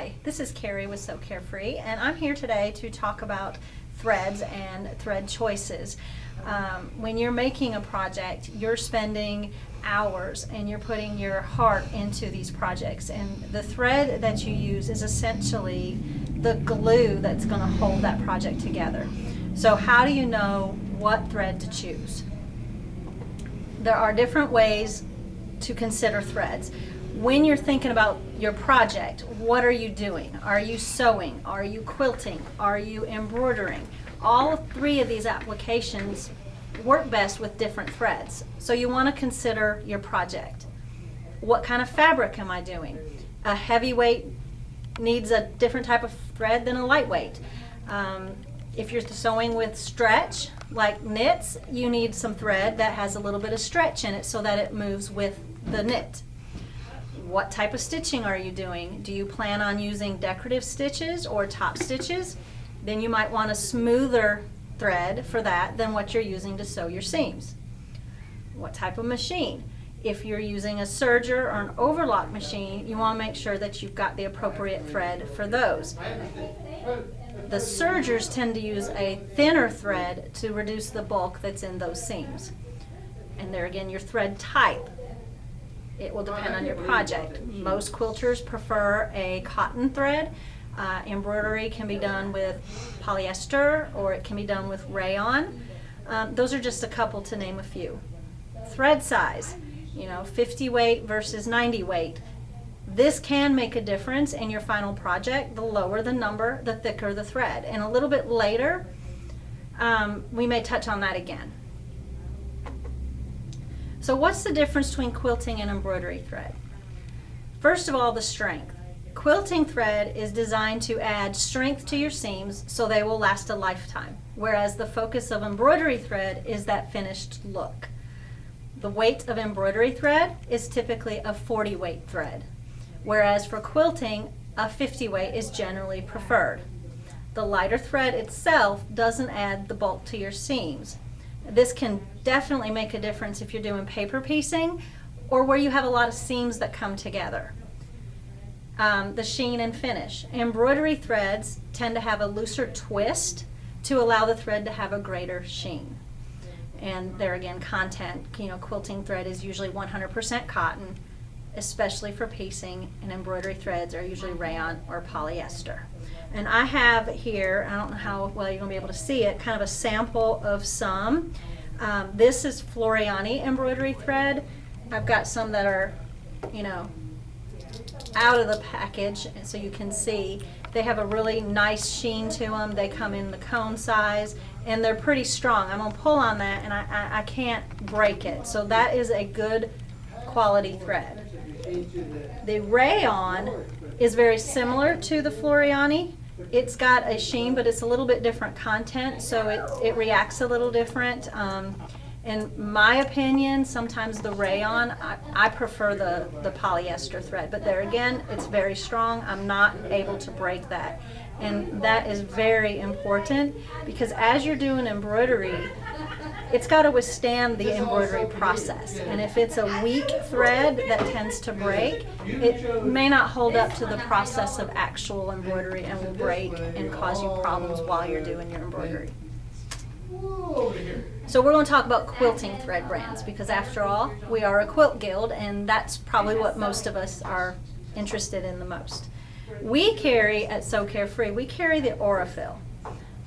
Hi, this is Keri with Sew Carefree, and I'm here today to talk about threads and thread choices. When you're making a project, you're spending hours and you're putting your heart into these projects, and the thread that you use is essentially the glue that's going to hold that project together. So how do you know what thread to choose? There are different ways to consider threads. When you're thinking about your project, what are you doing? Are you sewing? Are you quilting? Are you embroidering? All three of these applications work best with different threads. So you want to consider your project. What kind of fabric am I doing? A heavyweight needs a different type of thread than a lightweight. If you're sewing with stretch, like knits, you need some thread that has a little bit of stretch in it so that it moves with the knit. What type of stitching are you doing? Do you plan on using decorative stitches or top stitches? Then you might want a smoother thread for that than what you're using to sew your seams. What type of machine? If you're using a serger or an overlock machine, you want to make sure that you've got the appropriate thread for those. The sergers tend to use a thinner thread to reduce the bulk that's in those seams. And there again, your thread type. It will depend on your project. Most quilters prefer a cotton thread. Embroidery can be done with polyester, or it can be done with rayon. Those are just a couple to name a few. Thread size, 50 weight versus 90 weight. This can make a difference in your final project. The lower the number, the thicker the thread. And a little bit later, we may touch on that again. So what's the difference between quilting and embroidery thread? First of all, the strength. Quilting thread is designed to add strength to your seams so they will last a lifetime, whereas the focus of embroidery thread is that finished look. The weight of embroidery thread is typically a 40 weight thread, whereas for quilting, a 50 weight is generally preferred. The lighter thread itself doesn't add the bulk to your seams. This can definitely make a difference if you're doing paper piecing or where you have a lot of seams that come together. The sheen and finish. Embroidery threads tend to have a looser twist to allow the thread to have a greater sheen. And there again, content, quilting thread is usually 100% cotton, especially for piecing, and embroidery threads are usually rayon or polyester. And I have here, I don't know how well you're going to be able to see it, kind of a sample of some. This is Floriani embroidery thread. I've got some that are, out of the package, so you can see they have a really nice sheen to them. They come in the cone size, and they're pretty strong. I'm going to pull on that, and I can't break it. So that is a good quality thread. The rayon is very similar to the Floriani. It's got a sheen, but it's a little bit different content, so it reacts a little different. In my opinion, sometimes the rayon, I prefer the polyester thread, but there again, it's very strong. I'm not able to break that. And that is very important because as you're doing embroidery, it's got to withstand the embroidery process. And if it's a weak thread that tends to break, it may not hold up to the process of actual embroidery and will break and cause you problems while you're doing your embroidery. So we're going to talk about quilting thread brands because after all, we are a quilt guild, and that's probably what most of us are interested in the most. We carry, at Sew Carefree, we carry the Aurifil.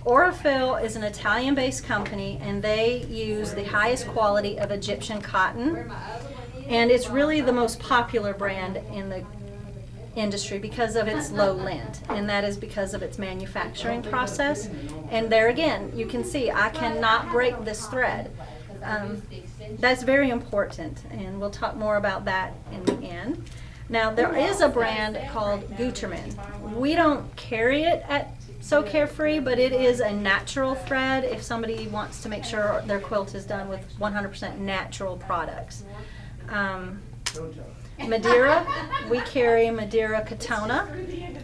Aurifil is an Italian-based company, and they use the highest quality of Egyptian cotton, and it's really the most popular brand in the industry because of its low lint, and that is because of its manufacturing process. And there again, you can see I cannot break this thread. That's very important, and we'll talk more about that in the end. Now there is a brand called Gutermann. We don't carry it at Sew Carefree, but it is a natural thread if somebody wants to make sure their quilt is done with 100% natural products. Madeira, we carry Madeira Katona.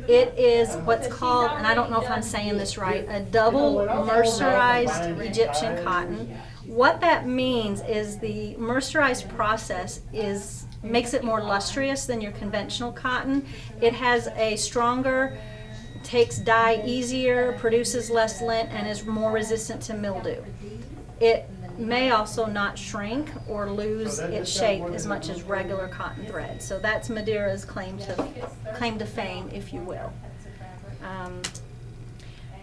It is what's called, and I don't know if I'm saying this right, a double mercerized Egyptian cotton. What that means is the mercerized process is makes it more lustrous than your conventional cotton. It has a stronger, takes dye easier, produces less lint, and is more resistant to mildew. It may also not shrink or lose its shape as much as regular cotton thread. So that's Madeira's claim to fame, if you will.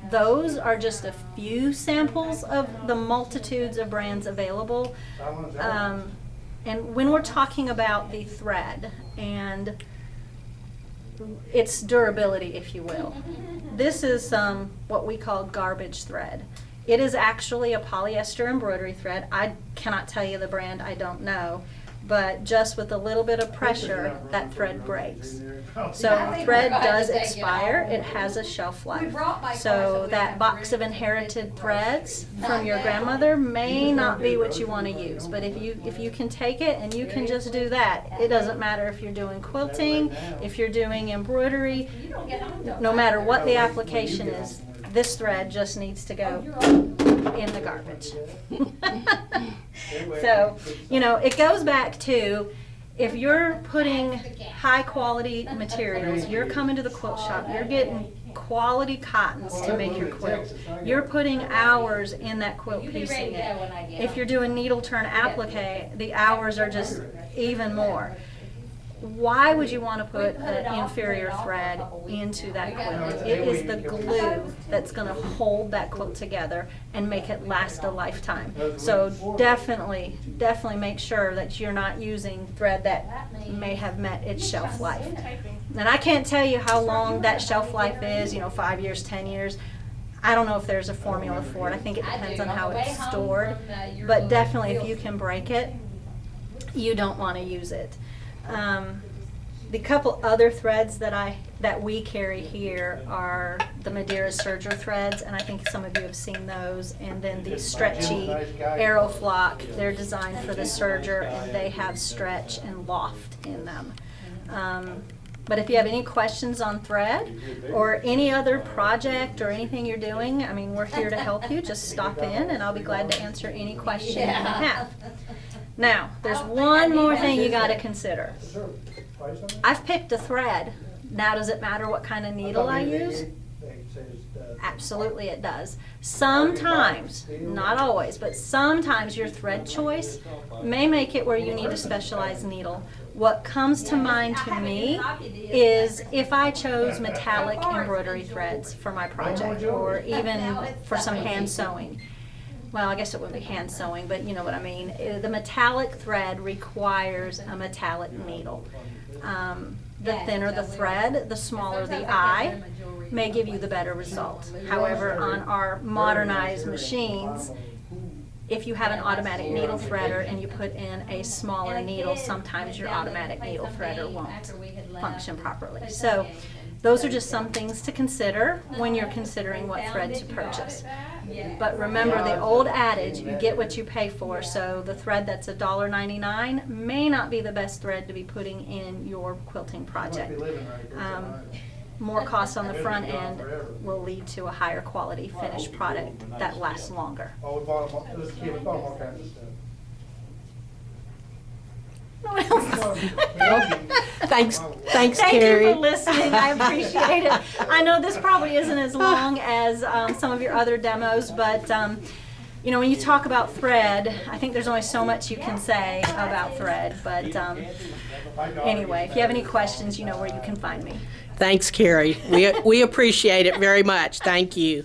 Those are just a few samples of the multitudes of brands available. And when we're talking about the thread and its durability, if you will, this is what we call garbage thread. It is actually a polyester embroidery thread. I cannot tell you the brand, I don't know. But just with a little bit of pressure, that thread breaks. So thread does expire. It has a shelf life. So that box of inherited threads from your grandmother may not be what you want to use. But if you can take it and you can just do that, it doesn't matter if you're doing quilting, if you're doing embroidery, no matter what the application is, this thread just needs to go in the garbage. So, you know, it goes back to, if you're putting high quality materials, you're coming to the quilt shop, you're getting quality cottons to make your quilt. You're putting hours in that quilt piecing it. If you're doing needle turn applique, the hours are just even more. Why would you want to put an inferior thread into that quilt? It is the glue that's going to hold that quilt together and make it last a lifetime. So definitely make sure that you're not using thread that may have met its shelf life. And I can't tell you how long that shelf life is, 5 years, 10 years. I don't know if there's a formula for it. I think it depends on how it's stored. But definitely, if you can break it, you don't want to use it. The couple other threads that we carry here are the Madeira serger threads, and I think some of you have seen those, and then the stretchy Aeroflock. They're designed for the serger, and they have stretch and loft in them. But if you have any questions on thread or any other project or anything you're doing, I mean, we're here to help you. Just stop in and I'll be glad to answer any question you may have. Now, there's one more thing you got to consider. I've picked a thread. Now, does it matter what kind of needle I use? Absolutely it does. Sometimes, not always, but sometimes your thread choice may make it where you need a specialized needle. What comes to mind to me is if I chose metallic embroidery threads for my project, or even for some hand sewing. Well, I guess it wouldn't be hand sewing, but you know what I mean. The metallic thread requires a metallic needle. The thinner the thread, the smaller the eye, may give you the better result. However, on our modernized machines, if you have an automatic needle threader and you put in a smaller needle, sometimes your automatic needle threader won't function properly. So those are just some things to consider when you're considering what thread to purchase. But remember the old adage, you get what you pay for. So the thread that's $1.99 may not be the best thread to be putting in your quilting project. More cost on the front end will lead to a higher quality finished product that lasts longer. Thanks, Thank Keri. you for listening. I appreciate it. I know this probably isn't as long as some of your other demos, but when you talk about thread, I think there's only so much you can say about thread. But anyway, if you have any questions, you know where you can find me. Thanks, Keri. We appreciate it very much. Thank you.